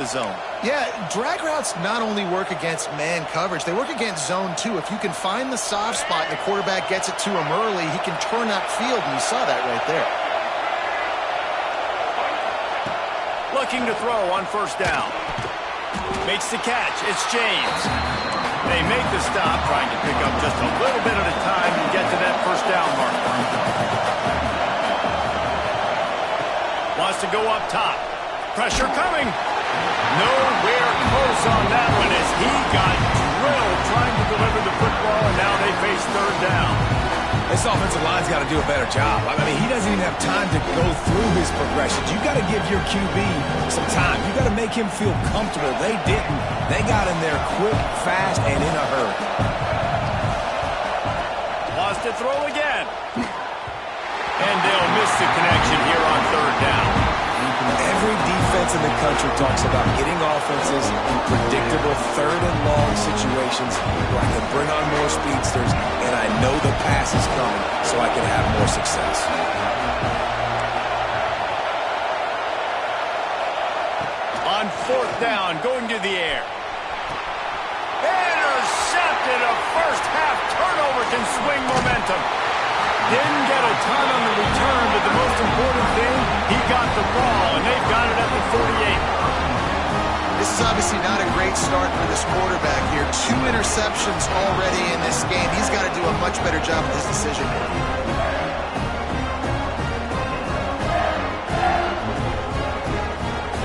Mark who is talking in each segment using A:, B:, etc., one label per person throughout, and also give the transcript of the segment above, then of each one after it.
A: the zone.
B: Yeah, drag routes not only work against man coverage, they work against zone too. If you can find the soft spot and the quarterback gets it to him early, he can turn that field, and you saw that right there.
A: Looking to throw on first down. Makes the catch. It's James. They make the stop, trying to pick up just a little bit at a time and get to that first down mark. Wants to go up top. Pressure coming. Nowhere close on that one as he got drilled trying to deliver the football, and now they face third down.
C: This offensive line's got to do a better job. I mean, he doesn't even have time to go through his progressions. You got to give your QB some time. You got to make him feel comfortable. They didn't. They got in there quick, fast, and in a hurry.
A: Lost to throw again. And they'll miss the connection here on third down.
C: Every defense in the country talks about getting offenses in predictable third and long situations where I can bring on more speedsters and I know the pass is coming so I can have more success.
A: On fourth down, going to the air. Intercepted. A first half turnover can swing momentum. Didn't get a ton on the return, but the most important thing, he got the ball, and they've got it at the 48.
B: This is obviously not a great start for this quarterback here. 2 interceptions already in this game. He's got to do a much better job with his decision.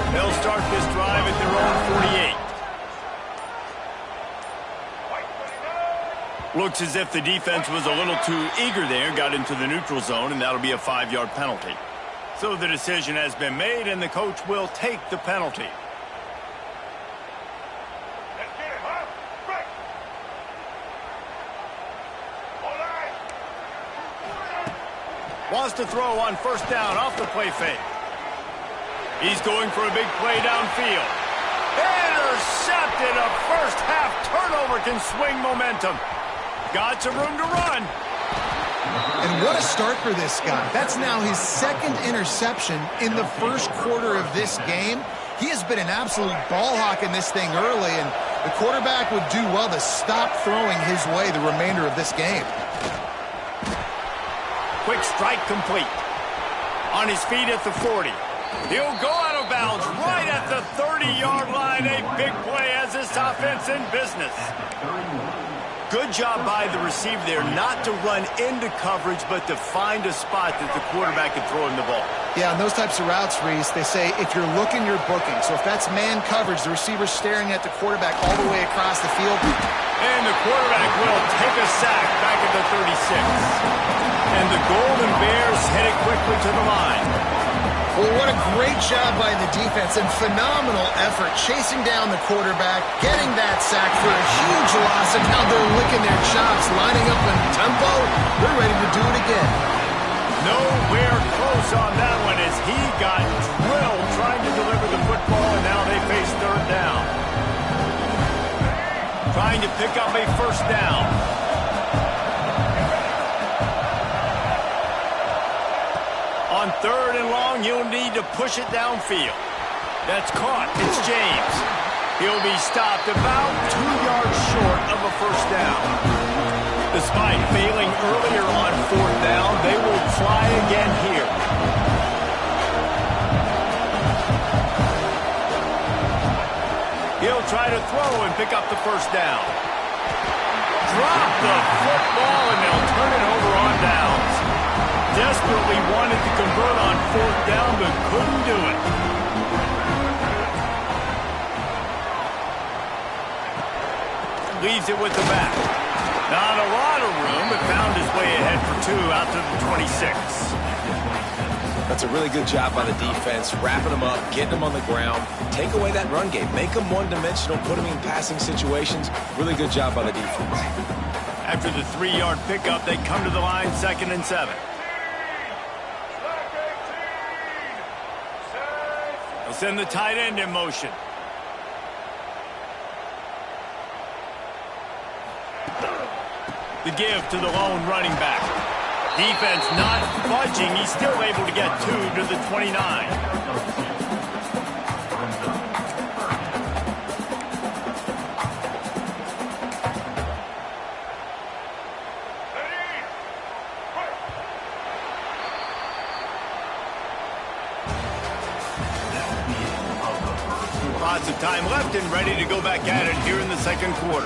A: They'll start this drive at their own 48. Looks as if the defense was a little too eager there, got into the neutral zone, and that'll be a 5-yard penalty. So the decision has been made, and the coach will take the penalty. Wants to throw on first down off the play fake. He's going for a big play downfield. Intercepted. A first half turnover can swing momentum. Got some room to run.
B: And what a start for this guy. That's now his 2nd interception in the first quarter of this game. He has been an absolute ball hawk in this thing early, and the quarterback would do well to stop throwing his way the remainder of this game.
A: Quick strike complete. On his feet at the 40. He'll go out of bounds right at the 30-yard line. A big play as this offense in business. Good job by the receiver there not to run into coverage, but to find a spot that the quarterback can throw him the ball.
B: Yeah, on those types of routes, Reese, they say if you're looking, you're booking. So if that's man coverage, the receiver's staring at the quarterback all the way across the field.
A: And the quarterback will take a sack back at the 36. And the Golden Bears headed quickly to the line.
B: Well, what a great job by the defense and phenomenal effort chasing down the quarterback, getting that sack for a huge loss, and now they're licking their chops, lining up in tempo. They're ready to do it again.
A: Nowhere close on that one as he got drilled trying to deliver the football, and now they face third down. Trying to pick up a first down. On third and long, you'll need to push it downfield. That's caught. It's James. He'll be stopped about 2 yards short of a first down. Despite failing earlier on fourth down, they will try again here. He'll try to throw and pick up the first down. Drop the football, and they'll turn it over on downs. Desperately wanted to convert on fourth down, but couldn't do it. Leaves it with the back. Not a lot of room, but found his way ahead for 2 out to the 26.
C: That's a really good job by the defense, wrapping them up, getting them on the ground, take away that run game, make them one-dimensional, put them in passing situations. Really good job by the defense.
A: After the 3-yard pickup, they come to the line, 2nd and 7. They'll send the tight end in motion. The give to the lone running back. Defense not budging. He's still able to get 2 to the 29. lots of time left and ready to go back at it here in the second quarter.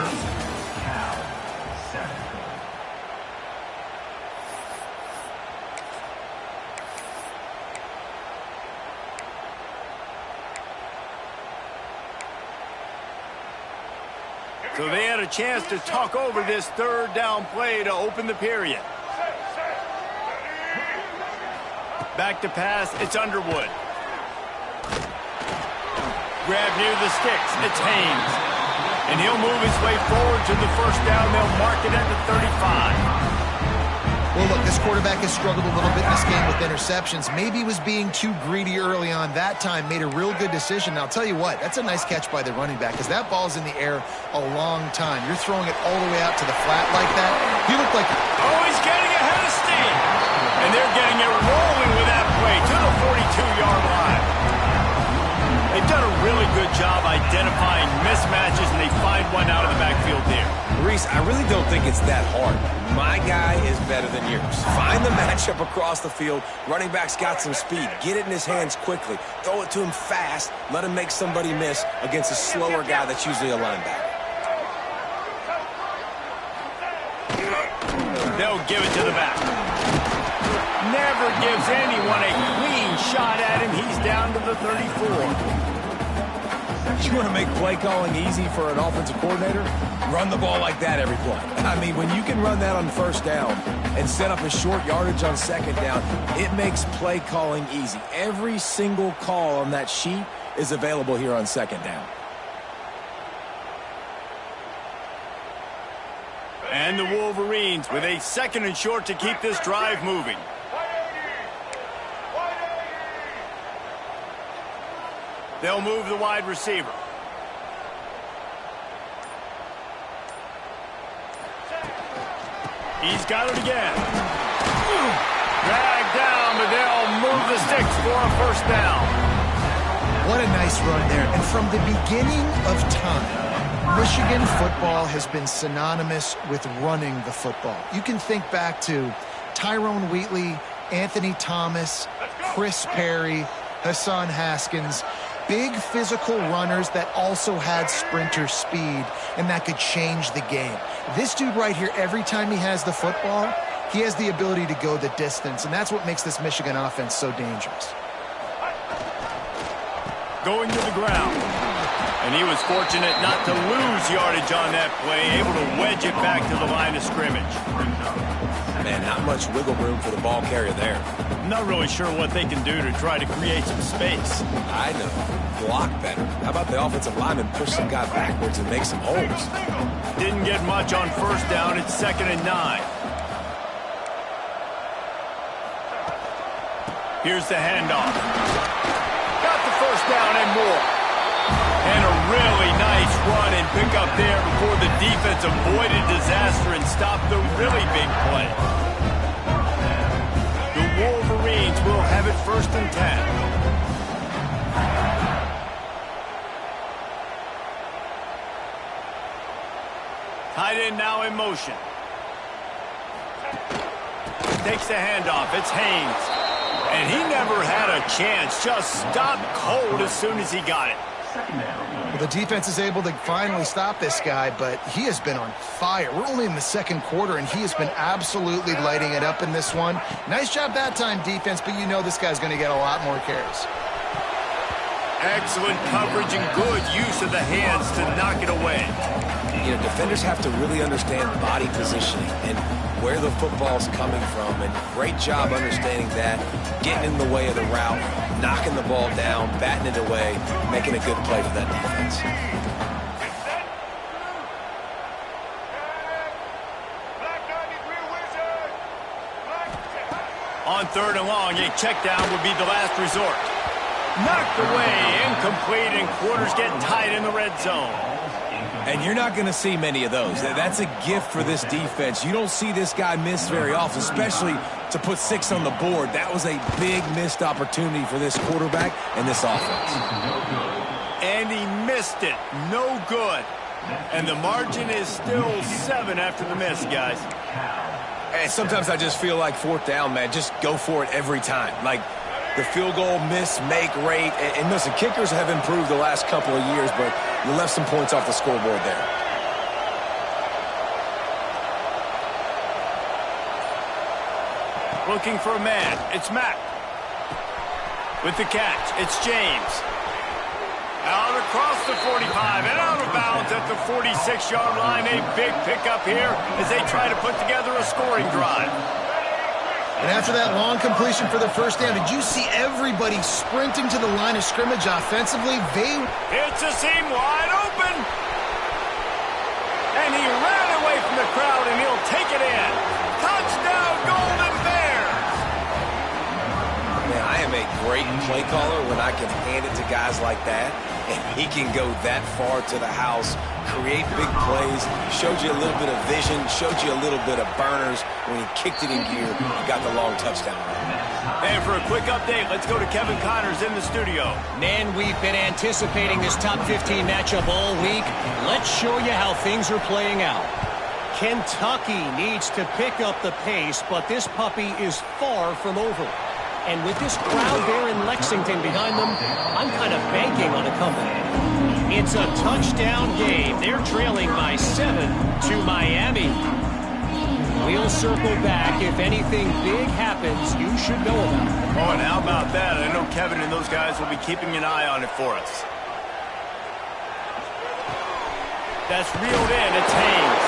A: So they had a chance to talk over this third down play to open the period. Back to pass, it's Underwood. Grab near the sticks, it's Haynes. And he'll move his way forward to the first down. They'll mark it at the 35.
B: Well, look, this quarterback has struggled a little bit in this game with interceptions. Maybe he was being too greedy early on. That time made a real good decision. Now, I'll tell you what, that's a nice catch by the running back because that ball's in the air a long time. You're throwing it all the way out to the flat like that. He looked like...
A: Oh, he's getting ahead of steam. And they're getting it rolling with that play to the 42-yard line. They've done a really good job identifying mismatches, and they find one out of the backfield there.
C: Reese, I really don't think it's that hard. My guy is better than yours. Find the matchup across the field. Running back's got some speed. Get it in his hands quickly. Throw it to him fast. Let him make somebody miss against a slower guy that's usually a linebacker.
A: They'll give it to the back. Never gives anyone a clean shot at him. He's down to the 34.
C: You want to make play calling easy for an offensive coordinator? Run the ball like that every play. I mean, when you can run that on first down and set up a short yardage on second down, it makes play calling easy. Every single call on that sheet is available here on second down.
A: And the Wolverines with a second and short to keep this drive moving. They'll move the wide receiver. He's got it again. Dragged down, but they'll move the sticks for a first down.
B: What a nice run there. And from the beginning of time, Michigan football has been synonymous with running the football. You can think back to Tyrone Wheatley, Anthony Thomas, Chris Perry, Hassan Haskins. Big physical runners that also had sprinter speed, and that could change the game. This dude right here, every time he has the football, he has the ability to go the distance, and that's what makes this Michigan offense so dangerous.
A: Going to the ground. And he was fortunate not to lose yardage on that play, able to wedge it back to the line of scrimmage.
C: Man, not much wiggle room for the ball carrier there.
A: I'm not really sure what they can do to try to create some space.
C: I know. Block better. How about the offensive lineman push some guy backwards and make some holes?
A: Didn't get much on first down. It's 2nd and 9. Here's the handoff. Got the first down and more. And a really nice run and pick up there before the defense avoided disaster and stopped the really big play. The Wolverines will have it 1st and 10. Tight end now in motion. Takes the handoff. It's Haynes. And he never had a chance. Just stopped cold as soon as he got it.
B: Well, the defense is able to finally stop this guy, but he has been on fire. We're only in the second quarter, and he has been absolutely lighting it up in this one. Nice job that time, defense, but you know this guy's going to get a lot more carries.
A: Excellent coverage and good use of the hands to knock it away.
C: You know, defenders have to really understand body positioning and where the football's coming from, and great job understanding that, getting in the way of the route, knocking the ball down, batting it away, making a good play for that defense.
A: On 3rd and long, a check down would be the last resort. Knocked away, incomplete, and quarters get tight in the red zone.
C: And you're not going to see many of those. That's a gift for this defense. You don't see this guy miss very often, especially to put 6 on the board. That was a big missed opportunity for this quarterback and this offense.
A: And he missed it. No good. And the margin is still 7 after the miss, guys.
C: And sometimes I just feel like 4th down, man. Just go for it every time. Like, the field goal miss-make rate. And listen, kickers have improved the last couple of years, but you left some points off the scoreboard there.
A: Looking for a man. It's Matt. With the catch, it's James. Out across the 45 and out of bounds at the 46-yard line. A big pickup here as they try to put together a scoring drive.
B: And after that long completion for the first down, did you see everybody sprinting to the line of scrimmage offensively?
A: It's a seam wide open. And he ran away from the crowd, and he'll take it in. Touchdown, Golden Bears!
C: Man, I am a great play caller when I can hand it to guys like that, and he can go that far to the house, create big plays, showed you a little bit of vision, showed you a little bit of burners. When he kicked it in gear, he got the long touchdown.
A: And for a quick update, let's go to Kevin Connors in the studio.
D: Man, we've been anticipating this top 15 matchup all week. Let's show you how things are playing out. Kentucky needs to pick up the pace, but this puppy is far from over. And with this crowd there in Lexington behind them, I'm kind of banking on a comeback. It's a touchdown game. They're trailing by 7 to Miami. We'll circle back. If anything big happens, you should know about it.
A: Oh, and how about that? I know Kevin and those guys will be keeping an eye on it for us. That's reeled in. It's Haynes.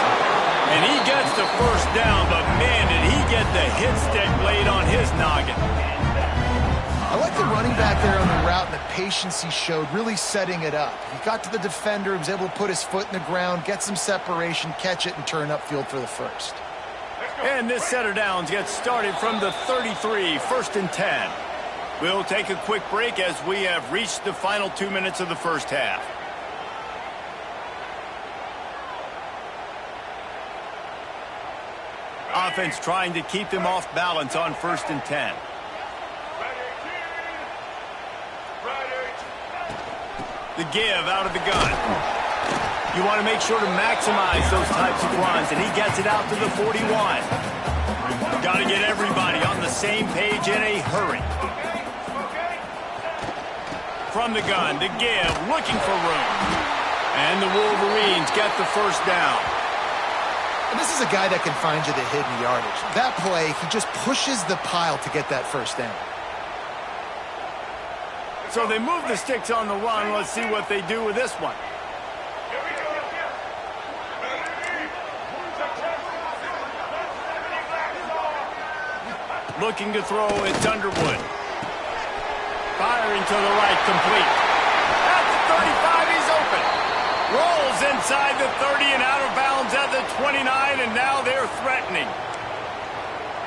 A: And he gets the first down, but man, did he get the hit stick blade on his noggin.
B: I like the running back there on the route and the patience he showed, really setting it up. He got to the defender, he was able to put his foot in the ground, get some separation, catch it, and turn upfield for the first.
A: And this set of downs gets started from the 33, 1st and 10. We'll take a quick break as we have reached the final 2 minutes of the first half. Offense trying to keep them off balance on 1st and 10. The give out of the gun. You want to make sure to maximize those types of runs, and he gets it out to the 41. Got to get everybody on the same page in a hurry. From the gun, the give, looking for room. And the Wolverines get the first down.
B: And this is a guy that can find you the hidden yardage. That play, he just pushes the pile to get that first down.
A: So they move the sticks on the run. Let's see what they do with this one. Looking to throw, it's Underwood. Firing to the right, complete. At the 35, he's open. Rolls inside the 30 and out of bounds at the 29, and now they're threatening.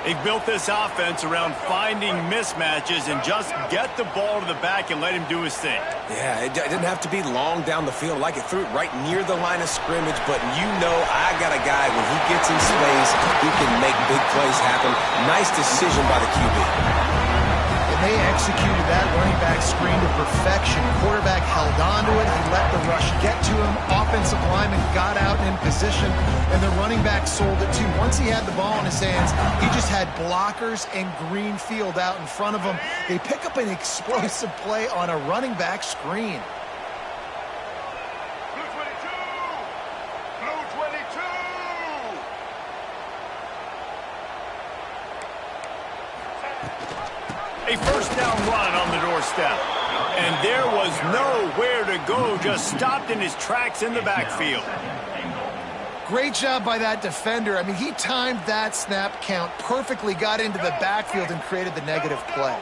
A: They've built this offense around finding mismatches and just get the ball to the back and let him do his thing.
C: Yeah, it didn't have to be long down the field. Like it threw it right near the line of scrimmage, but you know I got a guy, when he gets in space, he can make big plays happen. Nice decision by the QB.
B: And they executed that running back screen to perfection. Quarterback held on to it. He let the rush get to him. Offensive lineman got out in position, and the running back sold it too. Once he had the ball in his hands, he just had blockers and green field out in front of him. They pick up an explosive play on a running back screen.
A: A first down run on the doorstep. And there was nowhere to go, just stopped in his tracks in the backfield.
B: Great job by that defender. I mean, he timed that snap count perfectly, got into the backfield and created the negative play.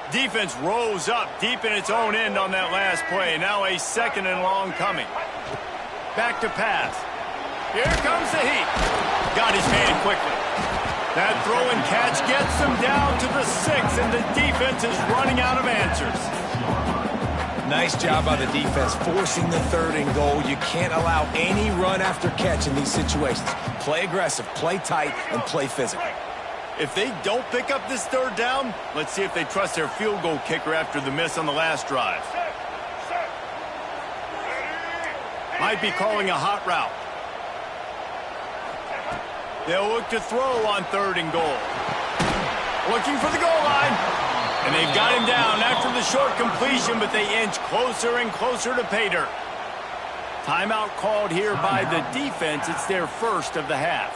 A: Defense rose up deep in its own end on that last play. Now a 2nd and long coming. Back to pass. Here comes the heat. Got his hand quickly. That throw and catch gets them down to the 6, and the defense is running out of answers.
C: Nice job by the defense, forcing the 3rd and goal. You can't allow any run after catch in these situations. Play aggressive, play tight, and play physical.
A: If they don't pick up this 3rd down, let's see if they trust their field goal kicker after the miss on the last drive. Might be calling a hot route. They'll look to throw on 3rd and goal. Looking for the goal line. And they've got him down after the short completion, but they inch closer and closer to pay dirt. Timeout called here by the defense. It's their first of the half.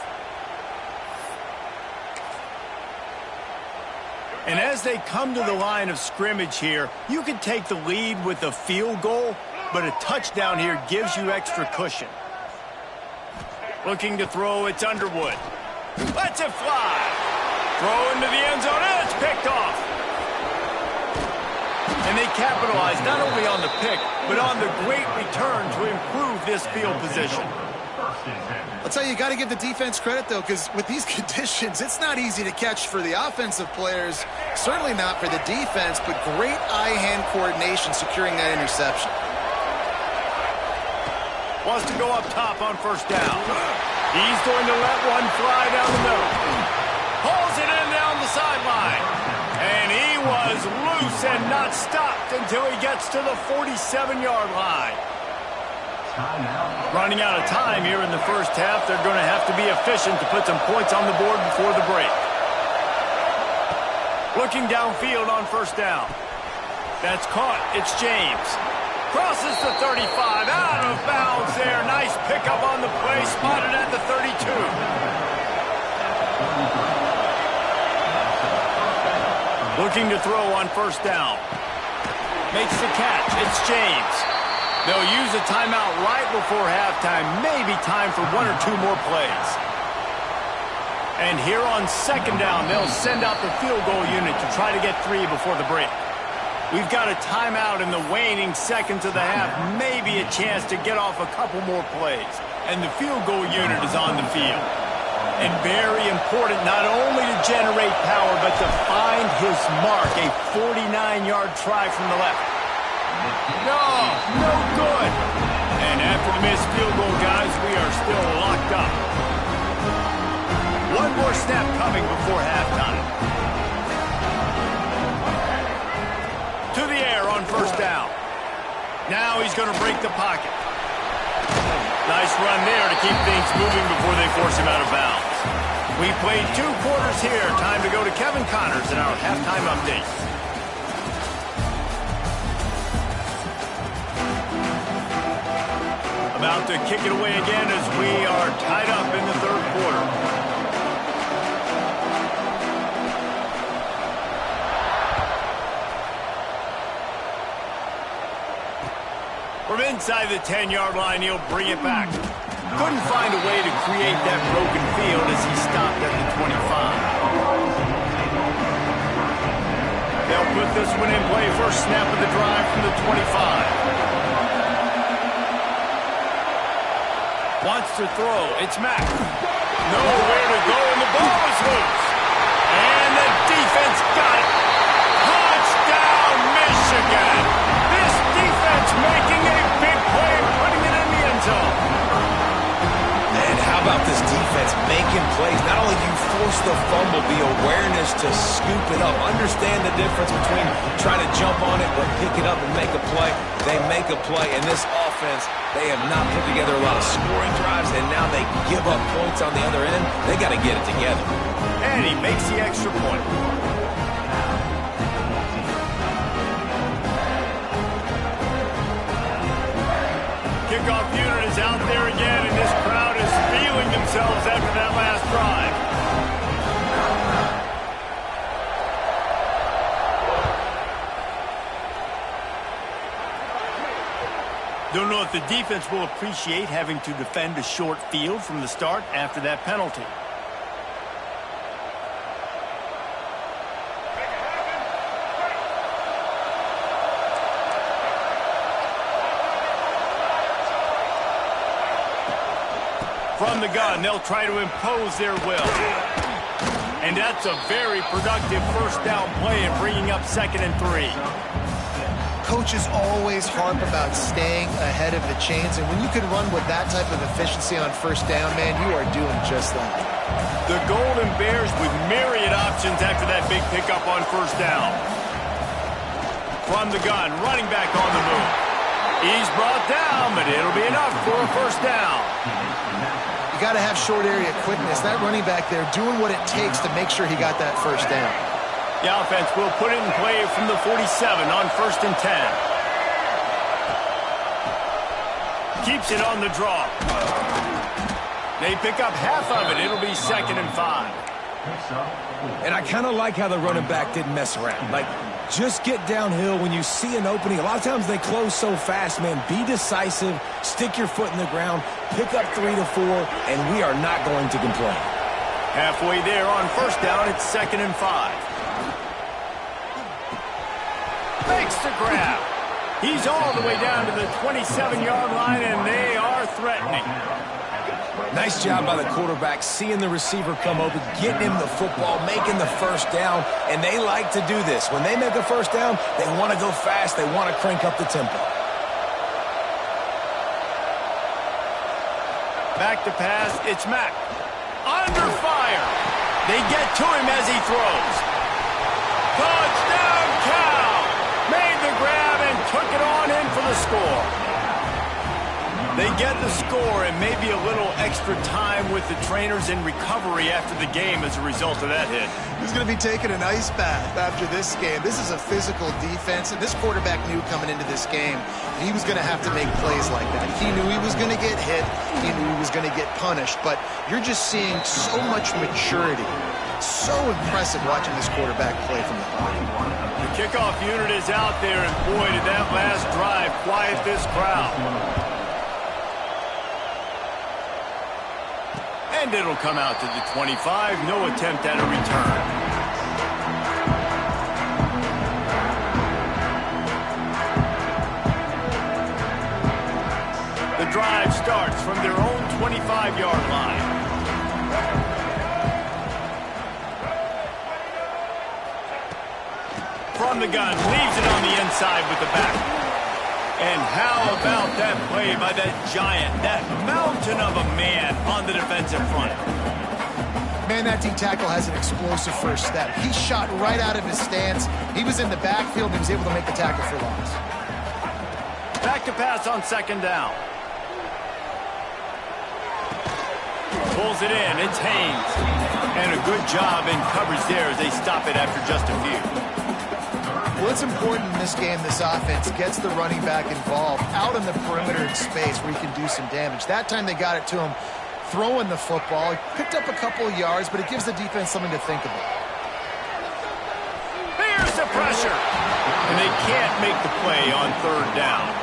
A: And as they come to the line of scrimmage here, you can take the lead with a field goal, but a touchdown here gives you extra cushion. Looking to throw, it's Underwood. Lets it fly. Throw into the end zone, and it's picked off. And they capitalize not only on the pick, but on the great return to improve this field position.
B: I'll tell you, you got to give the defense credit, though, because with these conditions, it's not easy to catch for the offensive players. Certainly not for the defense, but great eye-hand coordination securing that interception.
A: Wants to go up top on first down. He's going to let one fly down the middle. Pulls it in down the sideline. And he was loose and not stopped until he gets to the 47-yard line. Running out of time here in the first half. They're going to have to be efficient to put some points on the board before the break. Looking downfield on first down. That's caught. It's James. Crosses the 35. Out of bounds there. Nice pickup on the play. Spotted at the 32. Looking to throw on first down. Makes the catch. It's James. They'll use a timeout right before halftime. Maybe time for one or two more plays. And here on second down, they'll send out the field goal unit to try to get 3 before the break. We've got a timeout in the waning seconds of the half. Maybe a chance to get off a couple more plays. And the field goal unit is on the field. And very important not only to generate power, but to find his mark. A 49-yard try from the left. No good. And after the missed field goal, guys, we are still locked up. One more snap coming before halftime. To the air on first down. Now he's going to break the pocket. Nice run there to keep things moving before they force him out of bounds. We played 2 quarters here. Time to go to Kevin Connors in our halftime update. About to kick it away again as we are tied up in the third quarter. From inside the 10-yard line, he'll bring it back. Couldn't find a way to create that broken field as he stopped at the 25. They'll put this one in play. First snap of the drive from the 25. Wants to throw. It's Mack. Nowhere to go, and the ball is loose. And the defense got it. Touchdown, Michigan. This defense making a big play, putting it in the end zone.
C: And how about this defense making plays? Not only do you force the fumble, the awareness to scoop it up. Understand the difference between trying to jump on it or pick it up and make a play. They make a play, and this offense, they have not put together a lot of scoring drives, and now they give up points on the other end. They got to get it together.
A: And he makes the extra point. Kickoff unit is out there again, and this crowd is feeling themselves after that last drive. Don't know if the defense will appreciate having to defend a short field from the start after that penalty. From the gun, they'll try to impose their will. And that's a very productive first down play and bringing up 2nd and 3.
B: Coaches always harp about staying ahead of the chains, and when you can run with that type of efficiency on first down, man, you are doing just that.
A: The Golden Bears with myriad options after that big pickup on first down. From the gun, running back on the move. He's brought down, but it'll be enough for a first down.
B: You got to have short area quickness. That running back there doing what it takes to make sure he got that first down.
A: The offense will put it in play from the 47 on 1st and 10. Keeps it on the draw. They pick up half of it. It'll be 2nd and 5.
C: And I kind of like how the running back didn't mess around. Like, just get downhill when you see an opening. A lot of times they close so fast, man. Be decisive, stick your foot in the ground, pick up 3 to 4, and we are not going to complain.
A: Halfway there on 1st down, it's 2nd and 5. Makes the grab. He's all the way down to the 27-yard line, and they are threatening.
C: Nice job by the quarterback, seeing the receiver come open, getting him the football, making the 1st down, and they like to do this. When they make a 1st down, they want to go fast, they want to crank up the tempo.
A: Back to pass, it's Mack. Under fire. They get to him as he throws. Touchdown, Cal! Made the grab and took it on in for the score. They get the score and maybe a little extra time with the trainers in recovery after the game as a result of that hit.
B: He's going to be taking an ice bath after this game. This is a physical defense, and this quarterback knew coming into this game he was going to have to make plays like that. He knew he was going to get hit. He knew he was going to get punished, but you're just seeing so much maturity. So impressive watching this quarterback play from the pocket.
A: The kickoff unit is out there, and boy, did that last drive quiet this crowd. And it'll come out to the 25. No attempt at a return. The drive starts from their own 25-yard line. From the gun, leaves it on the inside with the back. And how about that play by that giant, that mountain of a man on the defensive front?
B: Man, that D-tackle has an explosive first step. He shot right out of his stance. He was in the backfield and he was able to make the tackle for loss.
A: Back to pass on 2nd down. Pulls it in. It's Haynes. And a good job in coverage there as they stop it after just a few.
B: What's important in this game, this offense gets the running back involved out on the perimeter in space where he can do some damage. That time they got it to him throwing the football. He picked up a couple of yards, but it gives the defense something to think about.
A: There's the pressure. And they can't make the play on 3rd down.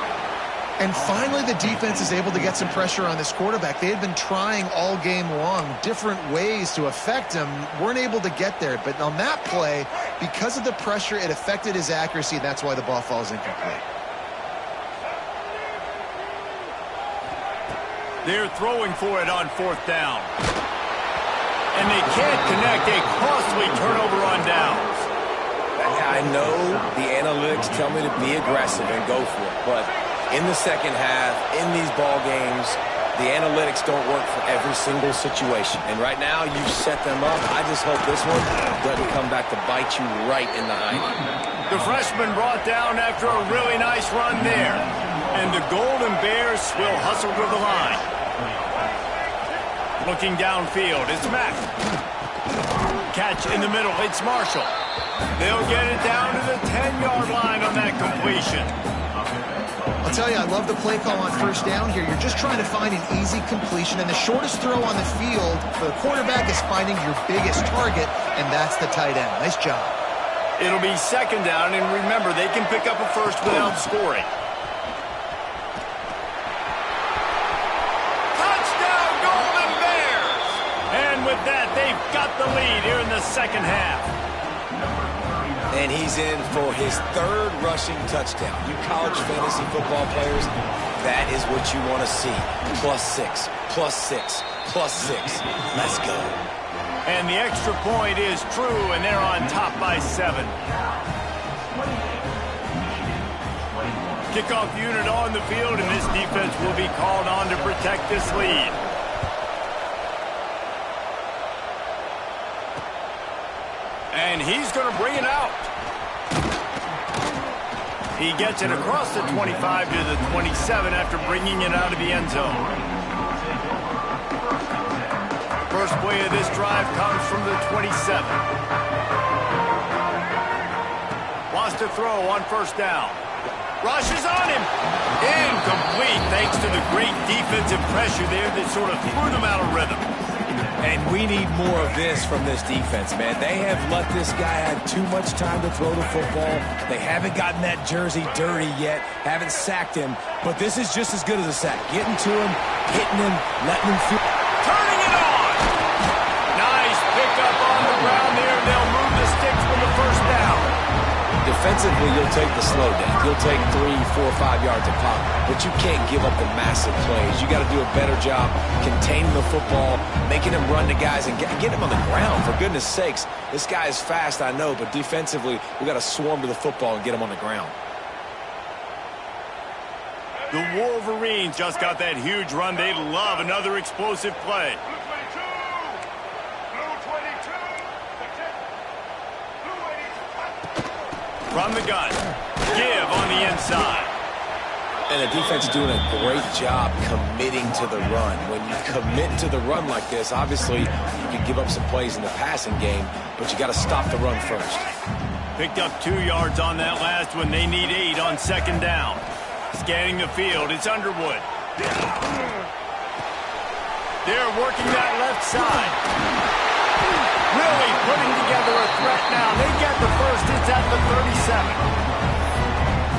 B: And finally, the defense is able to get some pressure on this quarterback. They had been trying all game long different ways to affect him, weren't able to get there. But on that play, because of the pressure, it affected his accuracy, and that's why the ball falls incomplete.
A: They're throwing for it on 4th down. And they can't connect. A costly turnover on downs.
C: I know the analytics tell me to be aggressive and go for it, but in the second half, in these ball games, the analytics don't work for every single situation. And right now, you've set them up. I just hope this one doesn't come back to bite you right in the eye.
A: The freshman brought down after a really nice run there. And the Golden Bears will hustle to the line. Looking downfield, it's Mack. Catch in the middle, it's Marshall. They'll get it down to the 10-yard line on that completion.
B: I'll tell you, I love the play call on 1st down here. You're just trying to find an easy completion, and the shortest throw on the field for the quarterback is finding your biggest target, and that's the tight end. Nice job.
A: It'll be 2nd down, and remember, they can pick up a first without scoring. Touchdown, Golden Bears! And with that, they've got the lead here in the second half.
C: And he's in for his 3rd rushing touchdown. You college fantasy football players, that is what you want to see. +6, +6, +6. Let's go.
A: And the extra point is true, and they're on top by 7. Kickoff unit on the field, and this defense will be called on to protect this lead. And he's going to bring it out. He gets it across the 25 to the 27 after bringing it out of the end zone. First play of this drive comes from the 27. to throw on first down. Rushes on him. Incomplete thanks to the great defensive pressure there that sort of threw them out of rhythm.
C: And we need more of this from this defense, man. They have let this guy have too much time to throw the football. They haven't gotten that jersey dirty yet, haven't sacked him, but this is just as good as a sack. Getting to him, hitting him, letting him feel.
A: Turning it on. Nice pickup on the ground there. They'll move the sticks for the first down.
C: Defensively, you'll take the slow down. You'll take 3, 4, 5 yards a pop, but you can't give up the massive plays. You got to do a better job containing the football, making him run to guys, and get him on the ground. For goodness sakes, this guy is fast, I know, but defensively, we got to swarm to the football and get him on the ground.
A: The Wolverines just got that huge run. They love another explosive play. From the gun, give on the inside.
C: And the defense is doing a great job committing to the run. When you commit to the run like this, obviously you can give up some plays in the passing game, but you got to stop the run first.
A: Picked up 2 yards on that last one. They need 8 on second down. Scanning the field, it's Underwood. They're working that left side. Really putting together a threat now. They get the first. It's at the 37.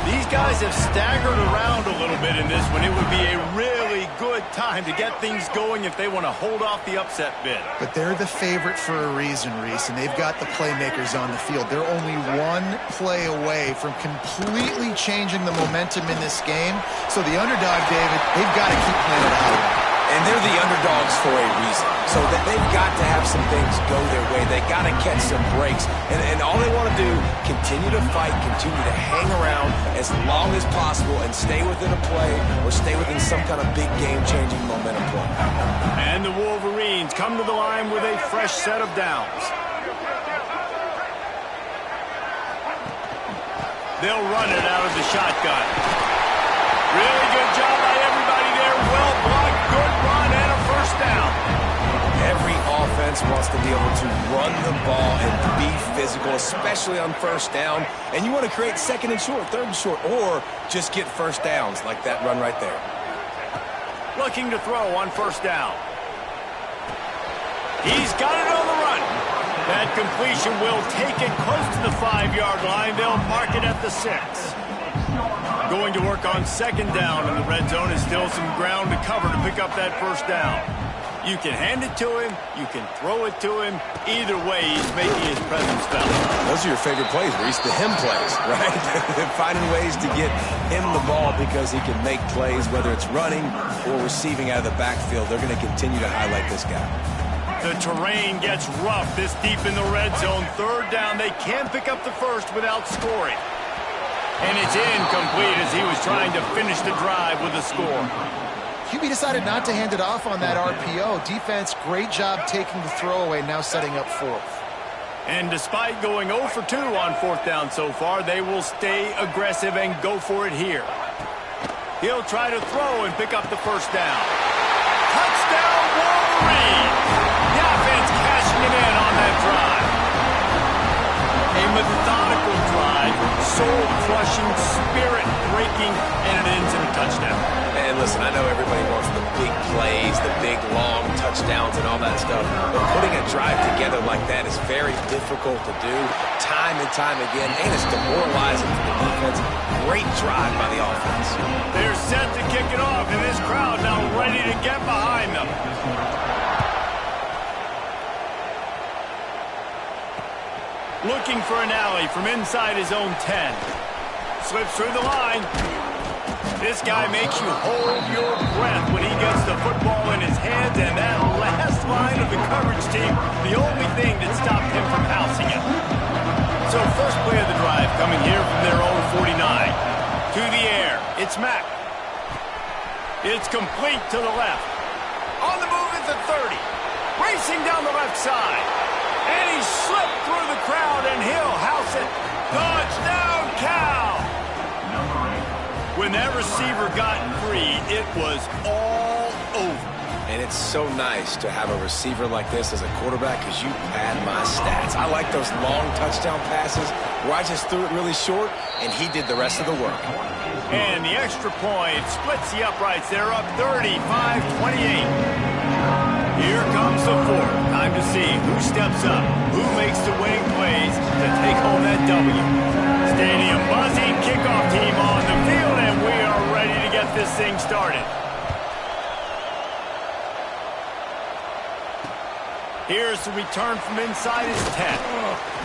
A: These guys have staggered around a little bit in this one. It would be a really good time to get things going if they want to hold off the upset bid.
B: But they're the favorite for a reason, Reese, and they've got the playmakers on the field. They're only one play away from completely changing the momentum in this game. So the underdog, David, they've got to keep playing it out.
C: And they're the underdogs for a reason. So that they've got to have some things go their way. They got to catch some breaks. And all they want to do, continue to fight, continue to hang around as long as possible and stay within a play or stay within some kind of big game-changing momentum play.
A: And the Wolverines come to the line with a fresh set of downs. They'll run it out of the shotgun. Really good job by everybody there. Well blocked, good run, and a first down.
C: Every offense wants to be able to run the ball and be physical, especially on first down. And you want to create second and short, third and short, or just get first downs like that run right there.
A: Looking to throw on first down. He's got it on the run. That completion will take it close to the 5-yard line. They'll mark it at the 6. Going to work on second down in the red zone. Is still some ground to cover to pick up that first down. You can hand it to him. You can throw it to him. Either way, he's making his presence felt.
C: Those are your favorite plays, Reese, the him plays, right? Finding ways to get him the ball because he can make plays, whether it's running or receiving out of the backfield. They're going to continue to highlight this guy.
A: The terrain gets rough this deep in the red zone. Third down. They can pick up the first without scoring. And it's incomplete as he was trying to finish the drive with a score.
B: QB decided not to hand it off on that RPO. Defense, great job taking the throwaway, now setting up fourth.
A: And despite going 0 for 2 on fourth down so far, they will stay aggressive and go for it here. He'll try to throw and pick up the first down. Touchdown, Wolverines! The offense cashing it in on that drive. A methodical drive, soul-crushing, spirit-breaking, and it ends in a touchdown.
C: And listen, I know everybody wants the big plays, the big, long touchdowns and all that stuff, but putting a drive together like that is very difficult to do time and time again, and it's demoralizing for the defense. Great drive by the offense.
A: They're set to kick it off, and this crowd now ready to get behind them. Looking for an alley from inside his own 10. Slips through the line. This guy makes you hold your breath when he gets the football in his hands, and that last line of the coverage team, the only thing that stopped him from housing it. So first play of the drive coming here from their own 49. To the air, it's Mack. It's complete to the left. On the move at the 30. Racing down the left side. And he slipped through the crowd, and he'll house it. Touchdown, Cal! When that receiver got free, it was all over.
C: And it's so nice to have a receiver like this as a quarterback because you pad my stats. I like those long touchdown passes where I just threw it really short and he did the rest of the work.
A: And the extra point splits the uprights. They're up 35-28. Here comes the fourth. Time to see who steps up, who makes the winning plays to take home that W. Stadium buzzing, kickoff team on the field, and we are ready to get this thing started. Here's the return from inside his 10.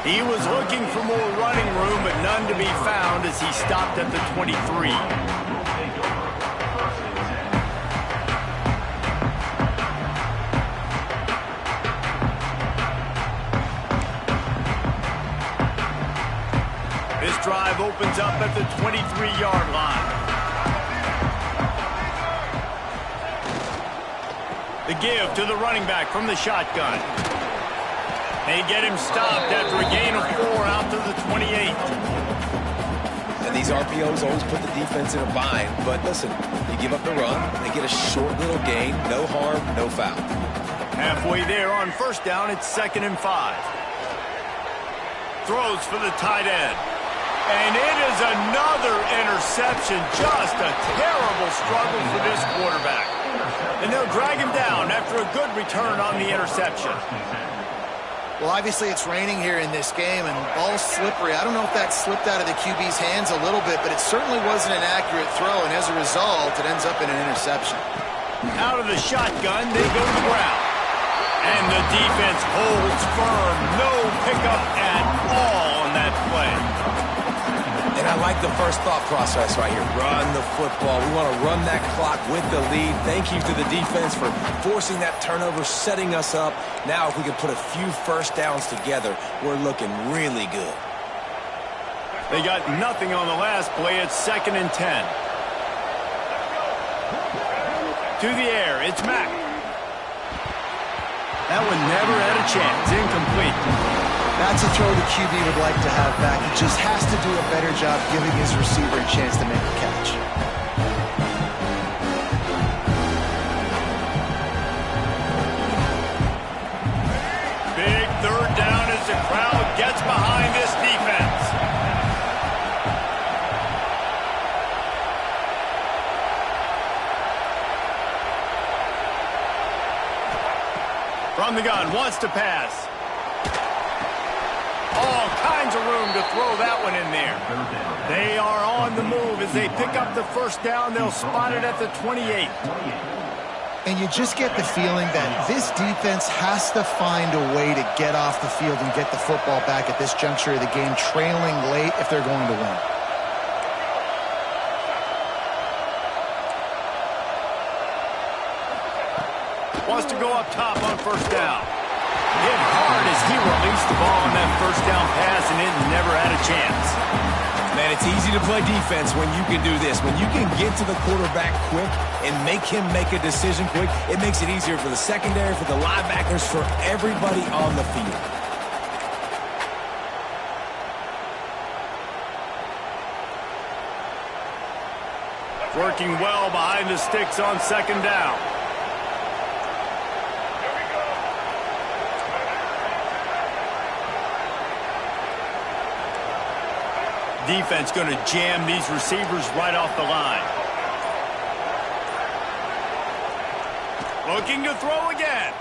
A: He was looking for more running room, but none to be found as he stopped at the 23. This drive opens up at the 23-yard line. The give to the running back from the shotgun. They get him stopped after a gain of 4 out to the 28.
C: And these RPOs always put the defense in a bind. But listen, you give up the run, they get a short little gain, no harm, no foul.
A: Halfway there on first down, it's 2nd and 5. Throws for the tight end. And it is another interception. Just a terrible struggle for this quarterback. And they'll drag him down after a good return on the interception.
B: Well, obviously it's raining here in this game, and the ball's slippery. I don't know if that slipped out of the QB's hands a little bit, but it certainly wasn't an accurate throw, and as a result, it ends up in an interception.
A: Out of the shotgun, they go to the ground. And the defense holds firm. No pickup at all on that play.
C: And I like the first thought process right here. Run the football. We want to run that clock with the lead. Thank you to the defense for forcing that turnover, setting us up. Now if we can put a few first downs together, we're looking really good.
A: They got nothing on the last play. It's 2nd and 10. To the air, it's Mack. That one never had a chance. Incomplete.
B: That's a throw the QB would like to have back. He just has to do a better job giving his receiver a chance to make a catch.
A: Big 3rd down as the crowd gets behind this defense. From the gun, wants to pass. All kinds of room to throw that one in there. They are on the move as they pick up the first down. They'll spot it at the 28.
B: And you just get the feeling that this defense has to find a way to get off the field and get the football back at this juncture of the game, trailing late if they're going to win.
A: Wants to go up top on first down. Hit hard as he released the ball on that first down pass, and it never had a chance.
C: Man, it's easy to play defense when you can do this. When you can get to the quarterback quick and make him make a decision quick, it makes it easier for the secondary, for the linebackers, for everybody on the field.
A: Working well behind the sticks on 2nd down. Defense going to jam these receivers right off the line. Looking to throw again.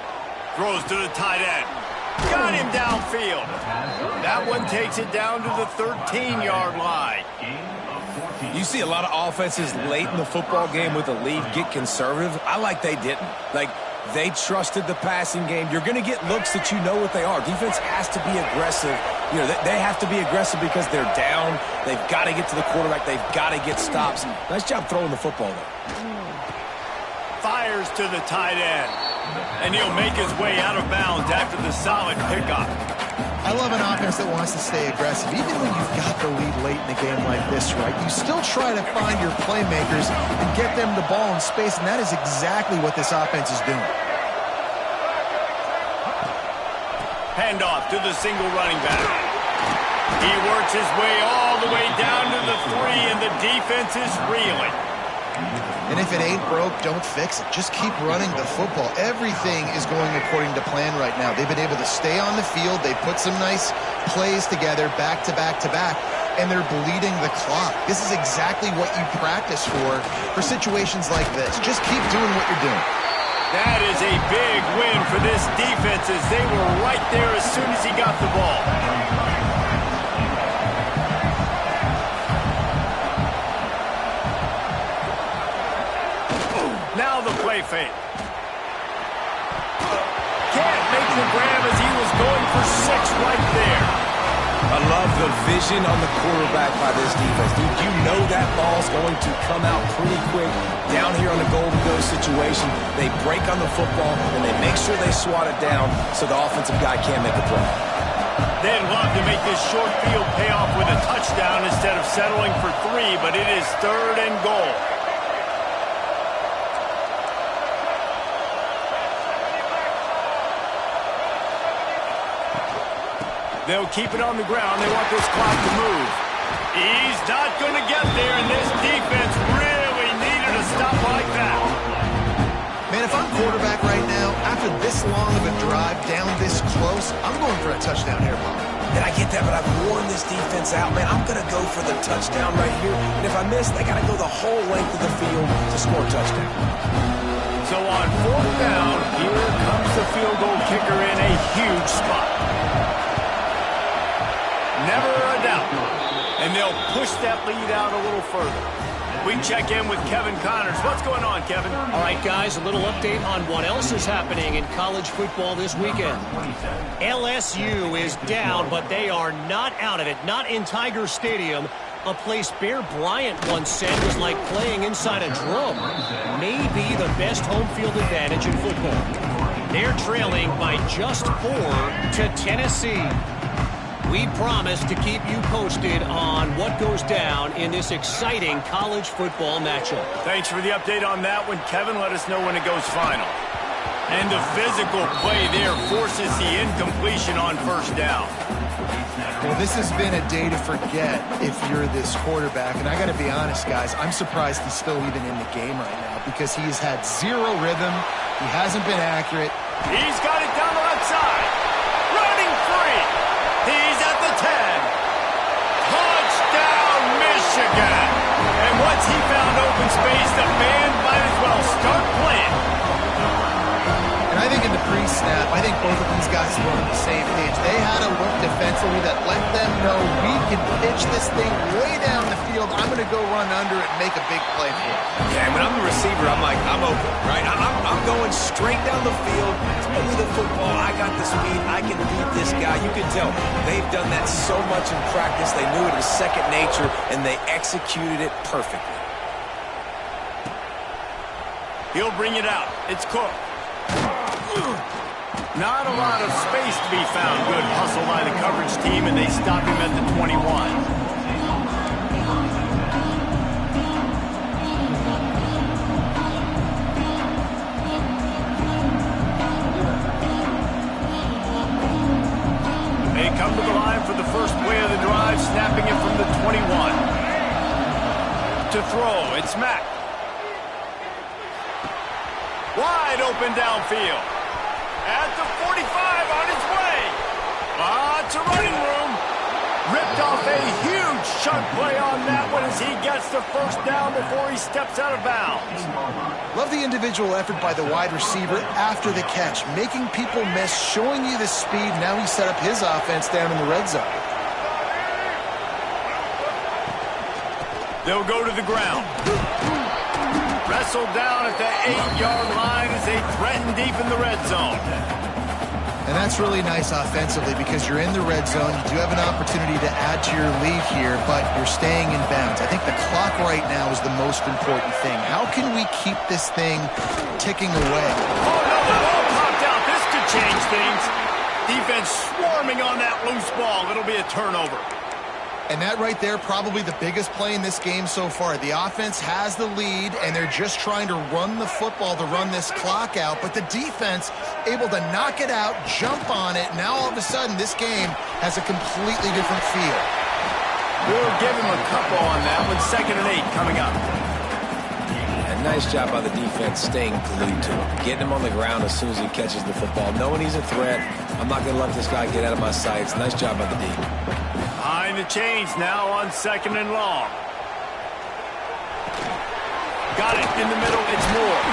A: Throws to the tight end. Got him downfield. That one takes it down to the 13-yard line.
C: You see a lot of offenses late in the football game with a lead get conservative. I like they didn't. Like, they trusted the passing game. You're going to get looks that you know what they are. Defense has to be aggressive. You know, they have to be aggressive because they're down. They've got to get to the quarterback. They've got to get stops. Nice job throwing the football, though.
A: Fires to the tight end. And he'll make his way out of bounds after the solid pickup.
B: I love an offense that wants to stay aggressive. Even when you've got the lead late in a game like this, right, you still try to find your playmakers and get them the ball in space, and that is exactly what this offense is doing.
A: Handoff to the single running back. He works his way all the way down to the 3, and the defense is reeling.
B: And if it ain't broke, don't fix it. Just keep running the football. Everything is going according to plan right now. They've been able to stay on the field. They put some nice plays together back to back to back, and they're bleeding the clock. This is exactly what you practice for situations like this. Just keep doing what you're doing.
A: That is a big win for this defense as they were right there as soon as he got the ball. Now the play fake. Can't make the grab as he was going for 6 right there.
C: I love the vision on the quarterback by this defense. Dude, you know that ball's going to come out pretty quick. Down here on the goal-to-go situation, they break on the football, and they make sure they swat it down so the offensive guy can't make a play.
A: They'd love to make this short field pay off with a touchdown instead of settling for 3, but it is 3rd and goal. They'll keep it on the ground. They want this clock to move. He's not going to get there, and this defense really needed a stop like that.
B: Man, if I'm quarterback right now, after this long of a drive down this close, I'm going for a touchdown here, Bob.
C: And I get that, but I've worn this defense out, man. I'm going to go for the touchdown right here. And if I miss, they got to go the whole length of the field to score a touchdown.
A: So on 4th down, here comes the field goal kicker in a huge spot. Never a doubt. And they'll push that lead out a little further. We check in with Kevin Connors. What's going on, Kevin?
D: All right, guys, a little update on what else is happening in college football this weekend. LSU is down, but they are not out of it. Not in Tiger Stadium, a place Bear Bryant once said was like playing inside a drum. Maybe the best home field advantage in football. They're trailing by just 4 to Tennessee. We promise to keep you posted on what goes down in this exciting college football matchup.
A: Thanks for the update on that one, Kevin. Let us know when it goes final. And the physical play there forces the incompletion on 1st down.
B: Well, this has been a day to forget if you're this quarterback. And I got to be honest, guys, I'm surprised he's still even in the game right now because he has had 0 rhythm. He hasn't been accurate.
A: He's got it down the left side. Running free. He's at the 10. Touchdown, Michigan. And once he found open space, the band might as well start playing.
B: And I think in the pre-snap, I think both of these guys were on the same page. They had a look defensively that let them know we can pitch this thing way down the field. I'm going to go run under it and make a big play for it.
C: Yeah, when I'm the receiver, I'm like, I'm open, right? I'm going straight down the field. Throw me the football. I got the speed. I can beat this guy. You can tell they've done that so much in practice. They knew it was second nature, and they executed it perfectly.
A: He'll bring it out. It's Cook. Not a lot of space to be found. Good hustle by the coverage team, and they stop him at the 21. They come to the line for the first play of the drive, snapping it from the 21. To throw, it's Mack. Wide open downfield. At the 45, on his way. Lots of running room. Ripped off a huge chunk play on that one as he gets the 1st down before he steps out of bounds.
B: Love the individual effort by the wide receiver after the catch, making people miss, showing you the speed. Now he set up his offense down in the red zone.
A: They'll go to the ground. Wrestled down at the 8-yard line as they threaten deep in the red zone.
B: And that's really nice offensively because you're in the red zone. You do have an opportunity to add to your lead here, but you're staying in bounds. I think the clock right now is the most important thing. How can we keep this thing ticking away?
A: Oh, no, the ball popped out. This could change things. Defense swarming on that loose ball. It'll be a turnover.
B: And that right there, probably the biggest play in this game so far. The offense has the lead, and they're just trying to run the football to run this clock out. But the defense able to knock it out, jump on it. Now all of a sudden, this game has a completely different feel.
A: We'll give him a couple on that one. 2nd and 8 coming up.
C: And nice job by the defense staying glued to him, getting him on the ground as soon as he catches the football, knowing he's a threat. I'm not going to let this guy get out of my sights. Nice job by the D.
A: Behind the chains now on 2nd and long. Got it in the middle. It's Moore.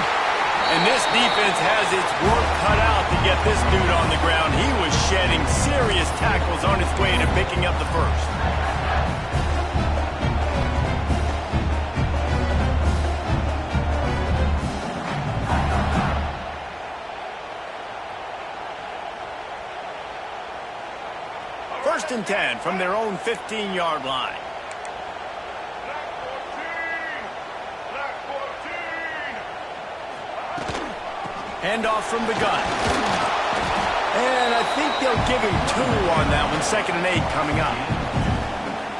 A: And this defense has its work cut out to get this dude on the ground. He was shedding serious tackles on his way to picking up the first. First and 10 from their own 15-yard line. Handoff from the gun. And I think they'll give him 2 on that one. 2nd and 8 coming up.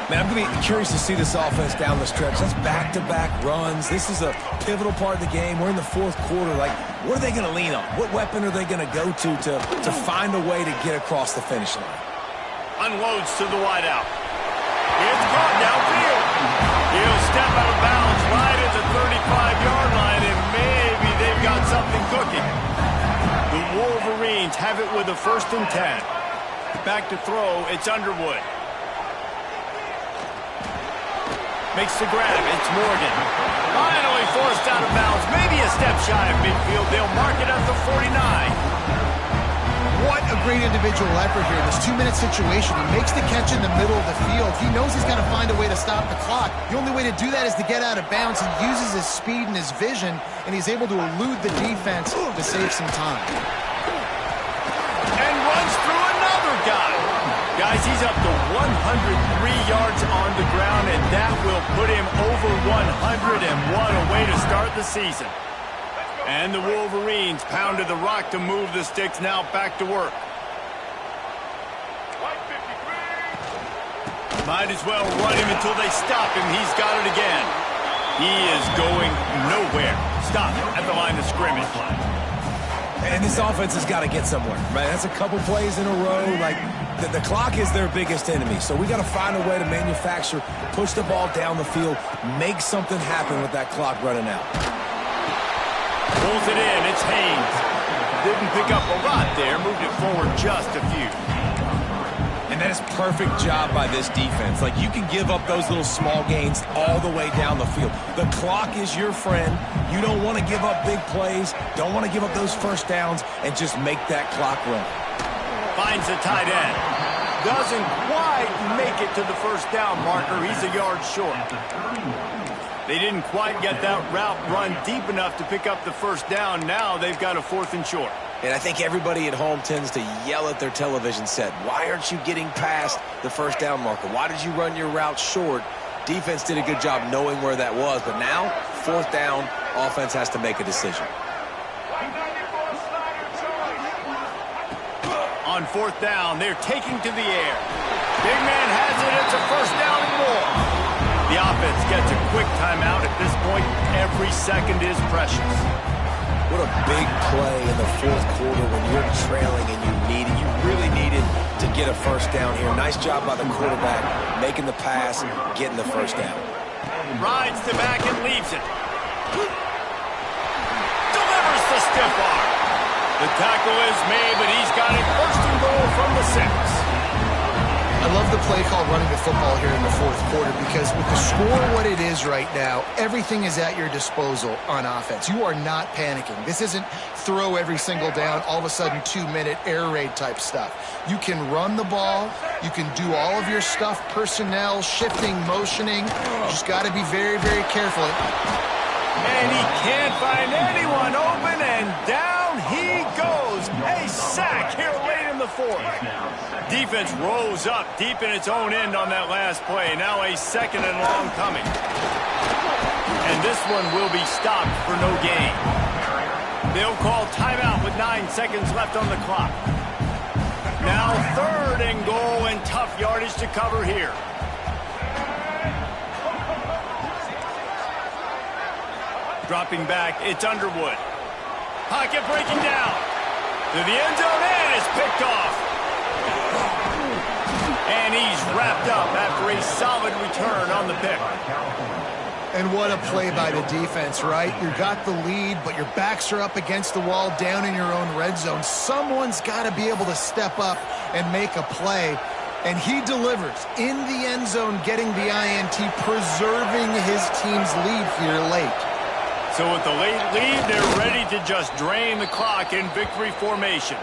C: Man, I'm going to be curious to see this offense down the stretch. That's back-to-back runs. This is a pivotal part of the game. We're in the 4th quarter. Like, what are they going to lean on? What weapon are they going to go to find a way to get across the finish line?
A: Unloads to the wideout. It's caught downfield. He'll step out of bounds right at the 35-yard line, and maybe they've got something cooking. The Wolverines have it with a 1st and 10. Back to throw, it's Underwood. Makes the grab, it's Morgan. Finally forced out of bounds, maybe a step shy of midfield. They'll mark it at the 49.
B: What a great individual effort here in this 2-minute situation. He makes the catch in the middle of the field. He knows he's got to find a way to stop the clock. The only way to do that is to get out of bounds. He uses his speed and his vision, and he's able to elude the defense to save some time.
A: And runs through another guy. Guys, he's up to 103 yards on the ground, and that will put him over 100, and what a way to start the season. And the Wolverines pounded the rock to move the sticks, now back to work. Might as well run him until they stop him. He's got it again. He is going nowhere. Stop at the line of scrimmage.
C: And this offense has got to get somewhere, right? That's a couple plays in a row. Like, the clock is their biggest enemy. So we got to find a way to manufacture, push the ball down the field, make something happen with that clock running out.
A: Pulls it in, it's Haynes. Didn't pick up a lot there, moved it forward just a few.
C: And that is perfect job by this defense. Like, you can give up those little small gains all the way down the field. The clock is your friend. You don't want to give up big plays, don't want to give up those first downs, and just make that clock run.
A: Finds the tight end. Doesn't quite make it to the first down marker. He's a yard short. They didn't quite get that route run deep enough to pick up the first down. Now they've got a 4th and short.
C: And I think everybody at home tends to yell at their television set. Why aren't you getting past the first down marker? Why did you run your route short? Defense did a good job knowing where that was. But now, 4th down, offense has to make a decision.
A: On 4th down, they're taking to the air. Big man has it. It's a first down and more. The offense gets a quick timeout. At this point, every second is precious.
C: What a big play in the 4th quarter when you're trailing and you really needed to get a first down here. Nice job by the quarterback, making the pass, getting the first down.
A: Rides the back and leaves it. Delivers the stiff arm. The tackle is made, but he's got it 1st and goal from the 6.
B: I love the play call running the football here in the 4th quarter because with the score what it is right now, everything is at your disposal on offense. You are not panicking. This isn't throw every single down, all of a sudden 2-minute air raid type stuff. You can run the ball. You can do all of your stuff, personnel, shifting, motioning. You just got to be very, very careful.
A: And he can't find anyone open, and down he goes. A sack here late in the 4th. Defense rose up deep in its own end on that last play. Now a 2nd and long coming. And this one will be stopped for no gain. They'll call timeout with 9 seconds left on the clock. Now 3rd and goal, and tough yardage to cover here. Dropping back, it's Underwood. Pocket breaking down. To the end zone, and it's picked off. And he's wrapped up after a solid return on the pick.
B: And what a play by the defense, right? You got the lead, but your backs are up against the wall down in your own red zone. Someone's got to be able to step up and make a play. And he delivers in the end zone, getting the INT, preserving his team's lead here late.
A: So with the late lead, they're ready to just drain the clock in victory formation.